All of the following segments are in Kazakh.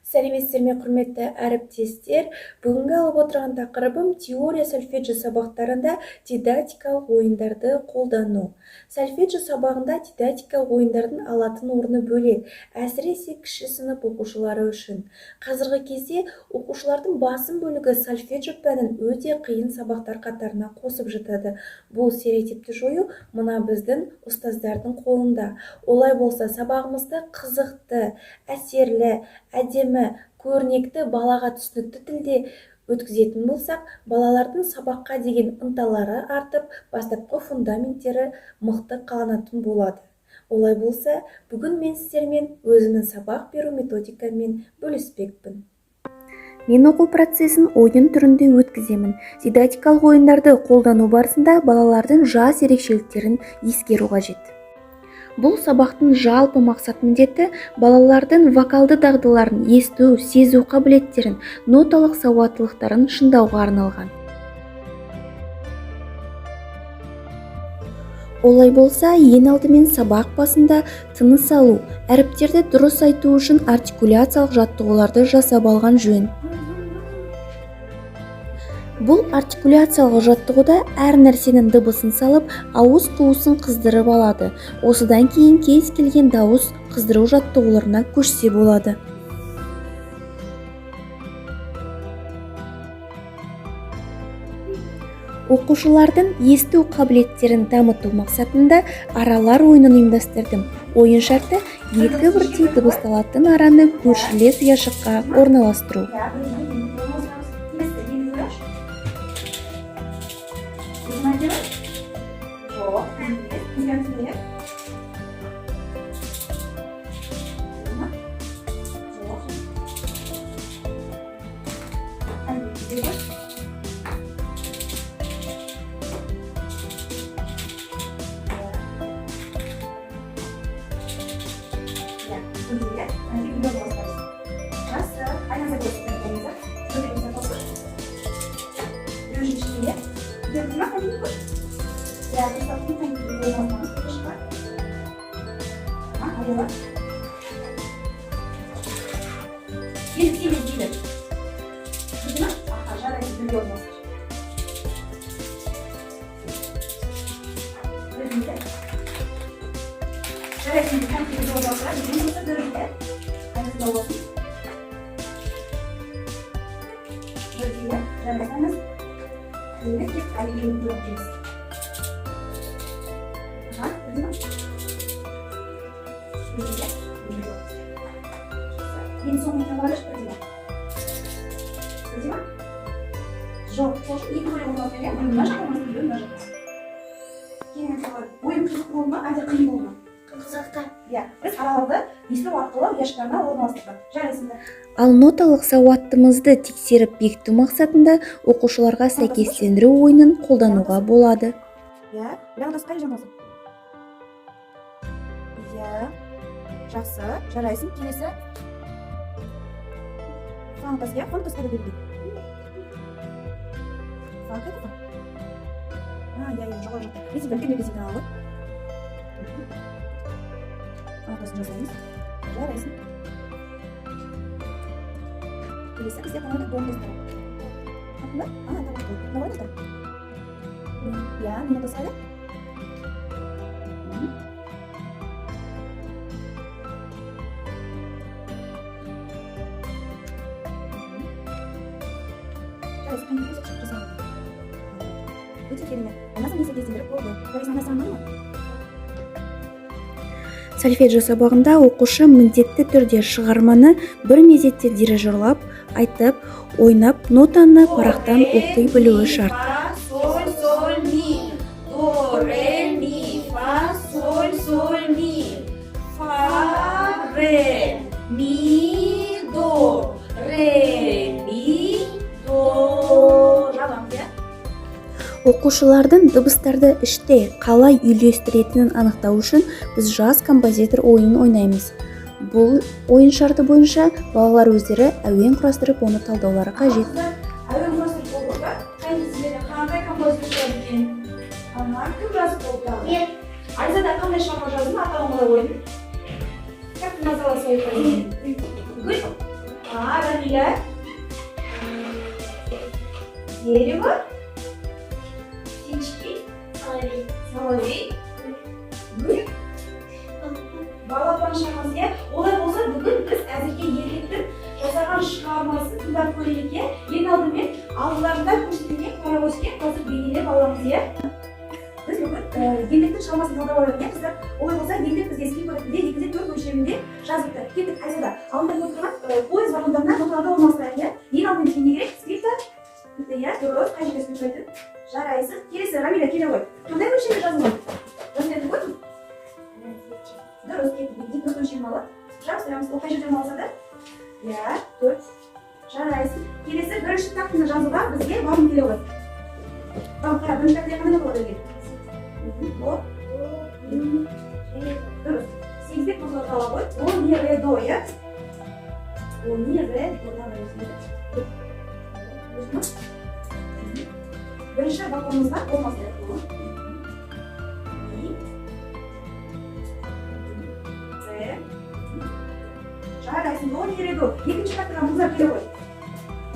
Сәлеметсіздер ме, құрметті әріптестер. Бүгінгі алып отырған тақырыбым теория сольфеджио сабақтарында дидактикалық ойындарды қолдану. Сольфеджио сабағында дидактикалық ойындардың алатын орны бөлек, әсіресе кіші сынып оқушылары үшін. Қазіргі кезде оқушылардың басым бөлігі сольфеджио пәнін өте қиын сабақтар қатарына қосып жатады. Бұл стереотипті жою мына біздің ұстаздардың қолында. Олай болса, сабағымызды қызықты, әсерлі, әдемі, көрнекті, балаға түсінікті тілде өткізетін болсақ, балалардың сабаққа деген ынталары артып, бастапқы фундаменттері мықты қаланатын болады. Олай болса, бүгін мен сіздермен өзімнің сабақ беру методикаммен бөліспекпін. Мен оқу процесін ойын түрінде өткіземін. Дидактикалық ойындарды қолдану барысында балалардың жас ерекшеліктерін ескеру қажет. Бұл сабақтың жалпы мақсат міндеті балалардың вокалды дағдыларын, есту, сезу қабілеттерін, ноталық сауаттылықтарын шыңдауға арналған. Олай болса, ең алдымен сабақ басында тыныс алу, әріптерді дұрыс айту үшін артикуляциялық жаттығуларды жасап алған жөн. Бұл артикуляциялық жаттығуда әр нәрсенің дыбысын салып, ауыз қуысын қыздырып алады. Осыдан кейін кез келген дауыс қыздыру жаттығуларына көшсе болады. Оқушылардың есту қабілеттерін дамыту мақсатында аралар ойынын ұйымдастырдым. Ойын шарты екі бірдей дыбысталатын араны көршілес ұяшыққа орналастыру. Ең соңына барыш бірдеңе. Бірдеңе? Жоқ, екі бөлек орналасып берген, біреуін нажық болмасын, біреуін нажық болсын. Кейін мысалы, ойын қызық болды ма, әлде қиын болды ма? Қызықты. Біз араларды есту арқылы ұяшықтарына орналастырдық. Жарайсыңдар. Ал ноталық сауаттылығымызды тексеріп бекіту мақсатында оқушыларға сәйкестендіру ойынын қолдануға болады. Бірақ қай жаңасың? Жақсы, жарайсың. Келесі. Фантазия, фантазия белгілейді. Фантазия ба? Жоғар жақта. Резидент белгілейді алып. Фантазия жасаймыз. Жарайсың. Келесі бізде қанады доңыздар. Қатында? Давай достар. Мені достайды. Сольфеджио сабағында оқушы міндетті түрде шығарманы бір мезетте дирижерлап, айтып, ойнап, нотаны парақтан оқи білуі шарт. Оқушылардың дыбыстарды іште қалай үйлестіретінін анықтау үшін біз жас композитор ойынын ойнаймыз. Бұл ойын шарты бойынша балалар өздері әуен құрастырып, оны талдаулары қажет. Әуен құрастырып болдық па? Қандай композитор екен? Кім жазып болды? Мен. Айзада қандай шығарма жаздың? Атауын қалай ойын? Как ты назвала свою поэзию? Good? Рамиля. Дерево. Птички. Соловей. Гүл. Балапан шамасы, иә. Олай болса, бүгін біз әзірге ерліктің жасаған шығармасын тыңдап көрелік, иә. Ең алдымен алдыларында көрсетілген паровозге қазір бейнелеп аламыз, иә. Біз бүгін ерліктің шығармасын тыңдап аламыз, иә. Қыздар, олай болса, ерлік бізге скрипкаларында 2-4 өлшемінде жазылды. Кеттік, Айзада. Алдында отырған пойыз вагондарына ноталарды орналастырайық, иә. Ең алдымен бізге не керек? Скрипка. Иә, дұрыс, қай жерге скрипкайды? Жарайсыз. Келесі, Рамиля, келе ғой. Қандай өлшемде жазылған? Жазылған ғой? Дұрыс, кеттік. 2-4 өлшем алып. Жабыстырамыз. Ол қай жерде орналасады? Иә, 4. Жарайсыз. Келесі, бірінші тақтында жазылған бізге вагон келе ғой. Вагон, қара, бірінші тақтында қандай болады екен? Дұрыс. 8-дек ноталарды ала ғой. О, не, ре, до, иә? О, не, ре, до, бірінші вагонымызда болмасы керек. Жарайсың, о, не, ре, до. Екінші тақтыға мұздар келе ғой.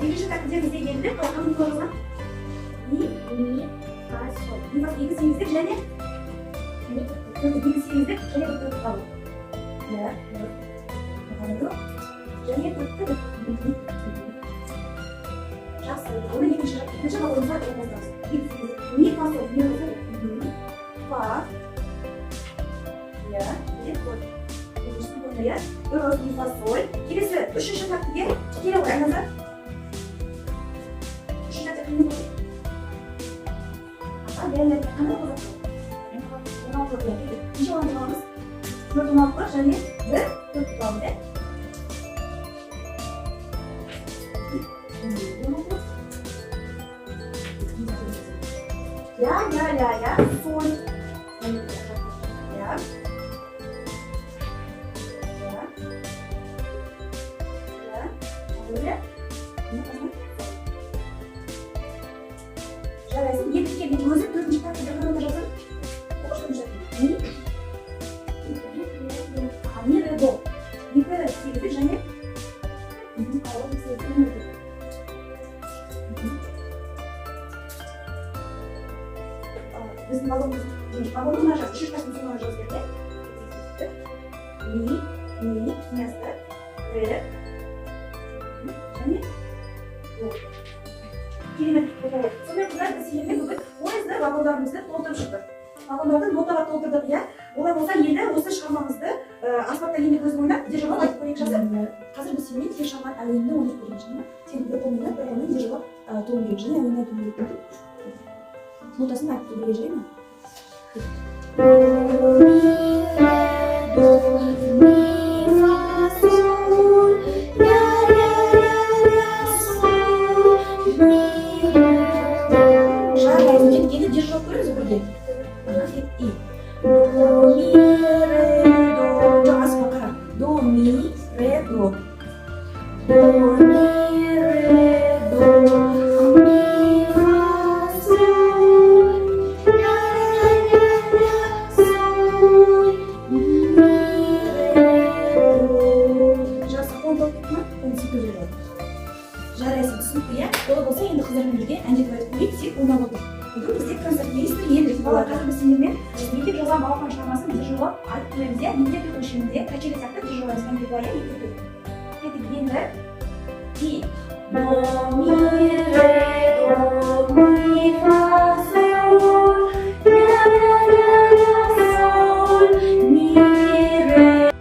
Екінші тақтыда бізде келді, қалқан мұздарымызға. Ми, фа, соль. Ми, фа, 2-8-дек және 2-8-дек және 4 қалу. Иә, және 4-ті. Жақсы, оны екінші вагонымызға орналастырамыз. Ми, фа, соль, ми, фа. Иә, деп қой. Иә, дұрыс, ми, фа, соль. Келесі, үшінші тактіге келе ғой, Айназар. Үшінші тактіге не болды? Қандай қозақ? 16 болды. Неше оған тұрамыз? 4-16 бар, және 1-4 тұрамыз, ә? Я, соль. Я. Жарайсың, екіге бет өзі төртінші тақтыда қырында жазып. Оғышын жатыр. Ми, ре, до. 2-8 және қалып 8 өтір. Біздің вагонымға жаз, үшінші тақтың соңына жаз берді. Ми, место, ре, және до. Керемет болды. Сонымен қыздар, біз сендермен бүгін пойызды вагондарымызды толтырып шықтық. Вагондарды нотаға толтырдық, иә. Олай болса, енді осы шығармамызды аспапта енді көзін ойнап, державап айтып көрейік жазып. Қазір біз сенімен сен шығарған әуенді ойнап көрейік және сен бір қолыңмен державап туын керек және әуенді айтып көрейік. Нотасын айтып көрейік және ме? Енді державап көріңіз бірге. И. До, ми, ре, до. Жоқ, аспа қара. До, ми, ре, до. До, ми, ре, до. Ми, фа, соль. Ля, соль. Ми, ре, до. Жасы қол болып кетті ма? Оны секілді жүреді. Жарайсың, түсінікті, иә? Олай болса, енді қыздармен бірге әндетіп айтып көрейік, сен ойнап отыр. Бүгін бізде концерт-мейстер ерлік болады. Қазір біз сендермен мектеп жазған балапан шығармасын державап айтып көреміз, иә? Мектеп өлшемінде качели сияқты державамыз әнге былай, иә? Кеттік енді. И. До, ми, ре, до, ми, фа, соль. Ля, соль. Ми, ре.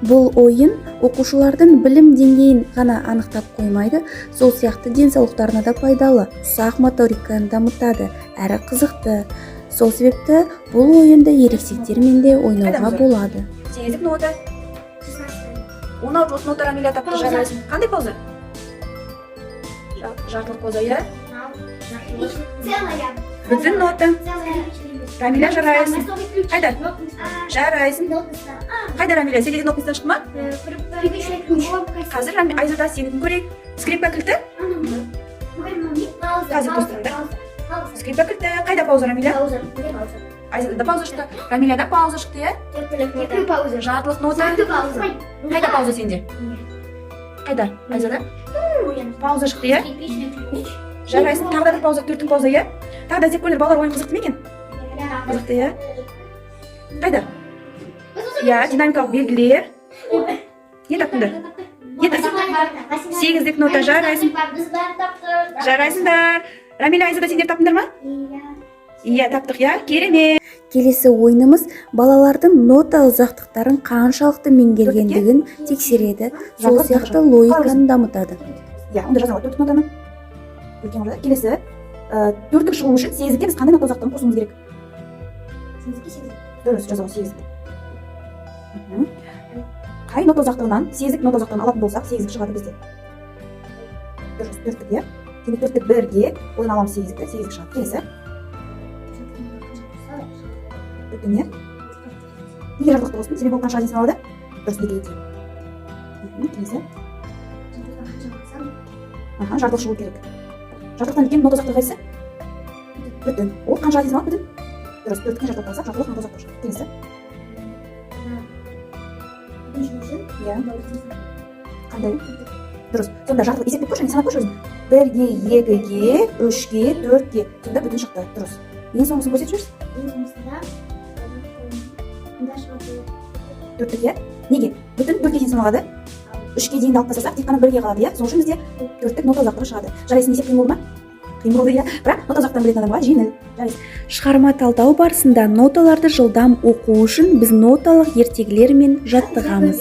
Бұл ойын оқушылардың білім деңгейін ғана анықтап қоймайды, сол сияқты денсаулықтарына да пайдалы, ұсақ моториканы дамытады, әрі қызықты. Сол себепті бұл ойынды ересектермен де ойнауға болады. 8 нота. 16 нота Рамиля тапты, жарайсың. Қандай пауза? Жартылық пауза, иә? Бүтін нота. Рамиля, жарайсың. Қайда? Жарайсың. Қайда Рамиля, сен деген нотасынан шықты ма? Қазір Айзада сенің көрейік. Скрипка кілті? Қазір достырымда. Скрипка кілті. Қайда пауза Рамиля? Айзада пауза шықты. Рамиляда пауза шықты, е? Жартылық нота. Қайда пауза сенде? Қайда? Айзада? Пауза шықты, иә? Жарайсың, тағы да бір пауза, төрттік пауза, иә? Тағы да зеркөлер балалар ойын қызықты ма екен? Қызықты, иә? Қайда? Иә, динамикалық белгілер. Не таптыңдар? Не таптың? 8-дік нота, жарайсың. Жарайсыңдар. Рамиля, Айзада, сендер таптыңдар ма? Иә, таптық, иә? Керемет. Келесі ойынымыз балалардың нота ұзақтықтарын қаншалықты меңгергендігін тексереді. Сол сияқты логиканы дамытады. Иә, онда жазалар төрттік нотаны. Үлкен орда. Келесі, төрттік шығу үшін 8-ге біз қандай нота ұзақтығын қосуымыз керек? 8-ге 8. Дұрыс, жазалар 8. Қай нота ұзақтығынан 8-дік нота ұзақтығын алатын болсақ, 8-дік шығады бізде. Дұрыс, төрттік, иә? Демек төрттік 1-ге, одан аламыз 8-дікті, 8-дік шығады. Келесі. Төрттік не? Неге жартылықты болсын? Себебі ол қанша дейсін алады? Дұрыс, 2-ге дейін. Келесі. Жартылық шығу керек. Жартылықтан үлкен нота ұзақтығы қайсысы? Бүтін. Ол қанша дейсін алады? Бүтін. Дұрыс, төрттікке жартылық болсақ, жартылық нота ұзақтығы шығады. Келесі. Иә. Қандай? Дұрыс. Сонда жартылық есептеп көрші, санап көрші өзің. 1-ге, 2-ге, 3-ге, 4-ге. Сонда бүтін шықты. Дұрыс. Ең соңғысын көрсетіп жүрсіз? Ең соңғысында 4-ге, иә? Неге? Бүтін 4-ге дейін саналады. 3-ге дейін алып тастасақ, тек қана 1-ге қалады, иә? Сол үшін бізде 4-тік нота ұзақтығы шығады. Жарайсың, есеп қиын болды ма? Қиын болды, иә? Бірақ нота ұзақтығын білетін адамға жеңіл. Жарайсың. Шығарма талдау барысында ноталарды жылдам оқу үшін біз ноталық ертегілермен жаттығамыз.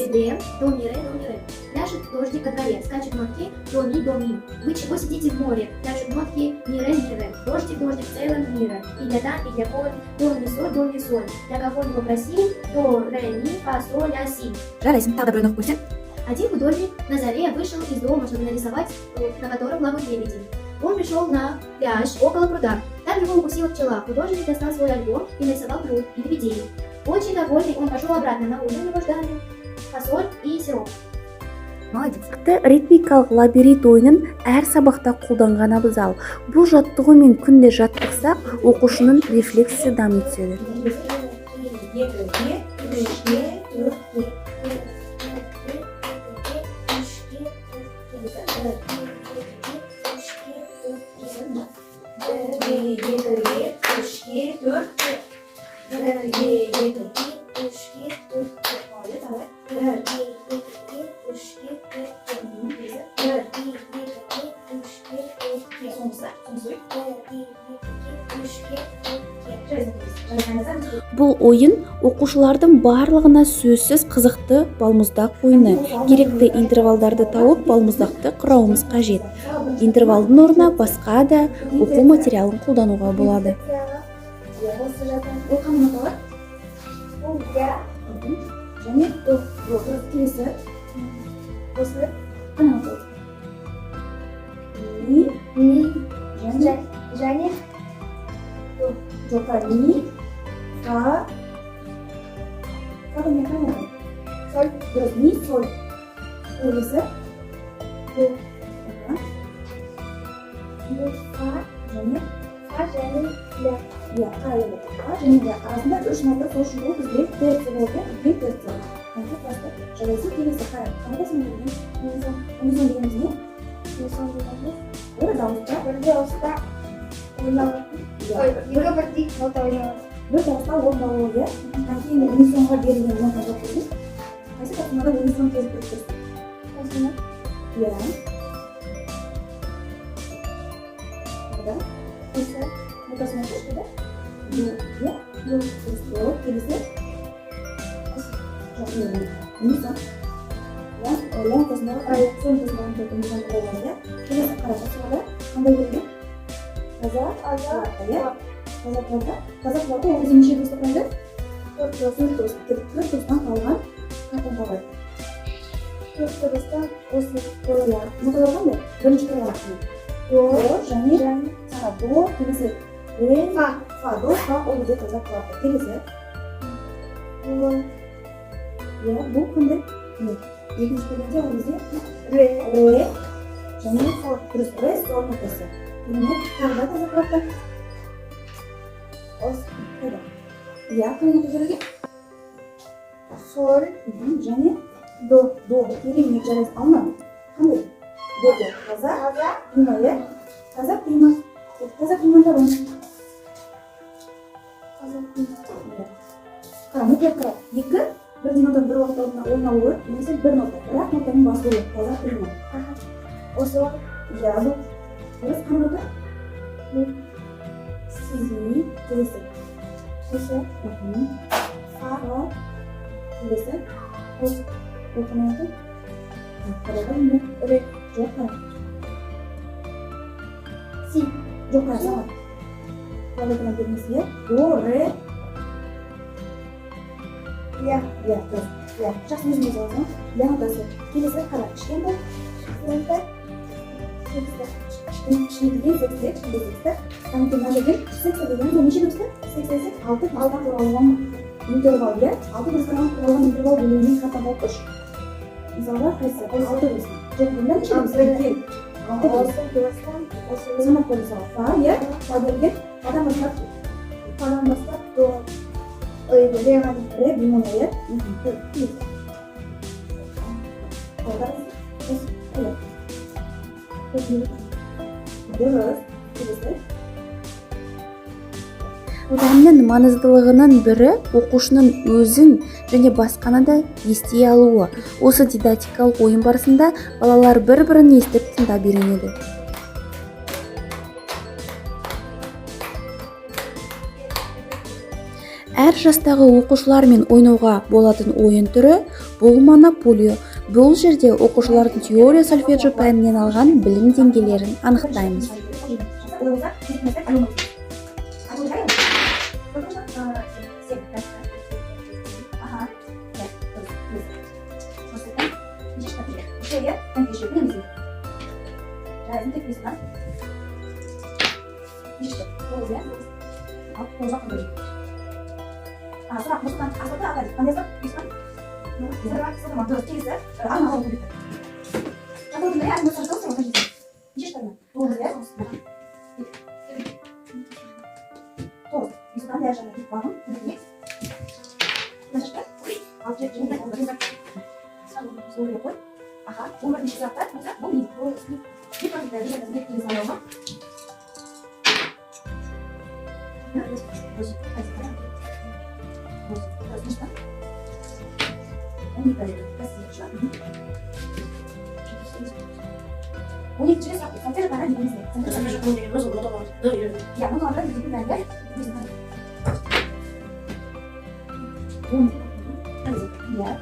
Пляшет дождик во дворе, скачут нотки до ми, до ми. Вы чего сидите в море? Пляшут нотки ми, ре, ми, ре. Дождик, дождик в целом мира. И для там, и для коль. До, ми, соль, до, ми, соль. Для кого не попроси, до, ре, ми, фа, соль, ля, си. Жарайсың, тағы да біреуін оқып көрсең. Один художник на заре вышел из дома, чтобы нарисовать, на котором плавают лебеди. Он пришел на пляж около пруда. Там его укусила пчела. Художник достал свой альбом и нарисовал пруд и лебедей. Очень довольный, он пошел обратно на ужин, его ждали фасоль и сироп. Молодец. Ритмикалық лабиринт ойынын әр сабақта қолданған абзал. Бұл жаттығумен күнде жаттықсақ, оқушының рефлексі дами түседі. Бұл ойын оқушылардың барлығына сөзсіз қызықты балмұздақ ойыны. Керекті интервалдарды тауып балмұздақты құрауымыз қажет. Интервалдың орнына басқа да оқу материалын қолдануға болады. Және келесі осы қана болды. Ми, және жоқа ми, фа, фадан не қана болды? Соль, дұрыс, ми, соль. Келесі фа және ля. Иә, қайылы. Фа және ля. Арасында үш нота, сол үшін бұл бізге терция болды, бізге терция. Жарайсың, келесі қайыл. Қандай сон деген? Унисон дегеніміз не? Унисон дегеніміз бір дауыста бір дауыста орындалуы, иә? Кейін унисонға берілген нота жоқ дейміз. Қайсы тапсырмада унисон кезіп көрсетесіз? Осыны? Иә. Burada. Mesela notasına koştu. Bu, bu, kelisi. Çok iyi. Nisan. Ya, notasına ayet son notasına notasına koyuyorlar. Kelisi karşı sonra kanday geliyor. Kazak, ya. Kazaklarda o bizim işe gösterdi. Dört dosttan kalan kapın var. Dört dosttan o koyuyor. Notalardan da birinci kere var. Do, және до, келесі ре, фа, до, фа, ол бізде қазақ қалады. Келесі бұл қандай? Екінші бөлімде ол бізде ре, және сол, дұрыс, ре, сол нотасы. Керемет, қандай қазақ қалады? Қайда? Қандай нота жерге? Соль, және до, керемет, жарайсың, алма. Қандай? Берді. Таза? Қима, иә? Таза қима. Таза қиманы табамыз. Қара, мұқият қара. Екі, бірден одан бір уақыт ойналуы, немесе бір нота. Бірақ нотаның басылуы. Таза қима. Осы уақыт? Иә, бұл. Біз қандай нота? Си, келесі. Осы. Фа. Келесі. Осы. Бұл қандай нота? Қараға мұны ре. Жоқ қара. Си. Жоқ қара, саған. Қалайтынан бермесі, иә? До, ре. Иә, дұрыс. Иә, жақсы өзіміз аласың. Ля нотасы. Келесі қара. Кішкентай. Кішкентай. Кішкентай. Секстер. Таңертең мәжірден секстер деген бұл неше дұрысты? Секстер, 6 дұрыстан құралған интервал, иә? 6 дұрыстан құралған интервал бөлігінен қатан болып үш. Мысалға, қайсы? 6 дұрыстан. Жоқ, бұнда неше дұрыстан? 6 дұрыстан. Сонақ қой мысалы. Фа, иә? Фа берген. Фадан бастап. До. Ре, бимона, иә? Дұрыс. Келесі. Пәннің маңыздылығының бірі оқушының өзін және басқаны да ести алуы. Осы дидактикалық ойын барысында балалар бір-бірін естіп тыңдап үйренеді. Әр жастағы оқушылармен ойнауға болатын ойын түрі бұл монополия. Бұл жерде оқушылардың теория сольфеджио пәнінен алған білім деңгейлерін анықтаймыз. Sıra mutlaka aslında ada. Anlayasın? Bismillah. Sıra dört kelisi. Ana oldu bitti. Çatı oldu ya. Nasıl çalıştın? Nasıl çalıştın? Niye çıkardın? Doğru ya. Doğru. Bismillah ne yaşandı? Bakın. Ne? Nasıl çıktı? Altı çekti. Ne oldu? Soruya koy. Aha. Bunlar bir şey yaptı. Mesela bu değil. Bu bir parça bir şey bir insan olma. У них через смотрели на радио, я могла брать и на радио. Я,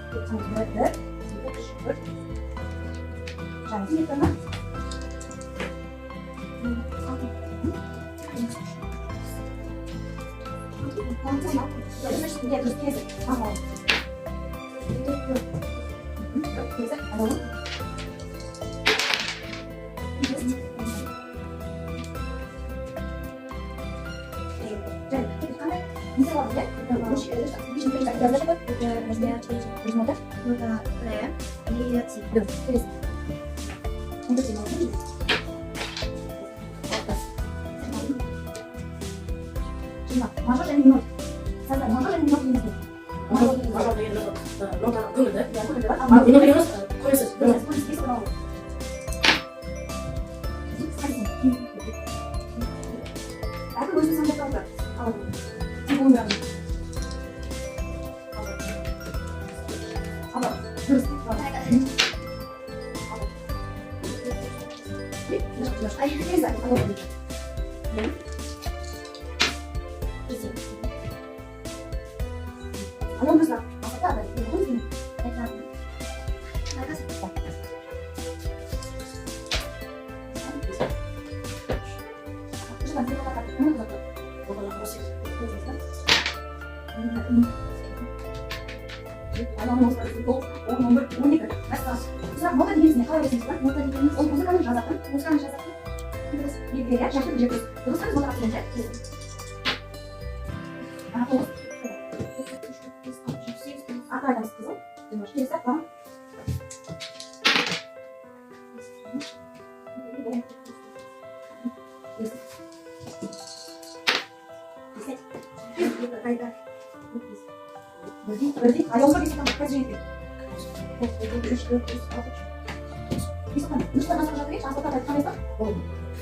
Нұсқа насып жатыр, аспаптап айтқан емес па?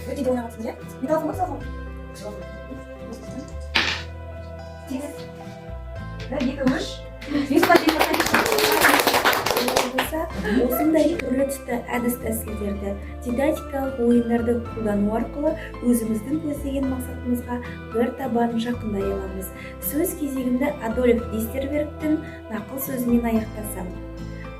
Өте де ойнамақсың, иә? Металл ма, салма? Осындай түрлі түсті әдіс тәсілдерді, дидактикалық ойындарды қолдану арқылы өзіміздің көздеген мақсатымызға бір табан жақындай аламыз. Сөз кезегімді Адольф Дистербергтің нақыл сөзімен аяқтасам.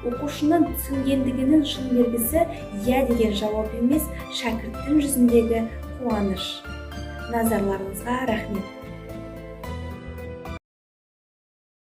Оқушының түсінгендігінің шын белгісі «я» деген жауап емес, шәкірттің жүзіндегі қуаныш. Назарларыңызға рахмет.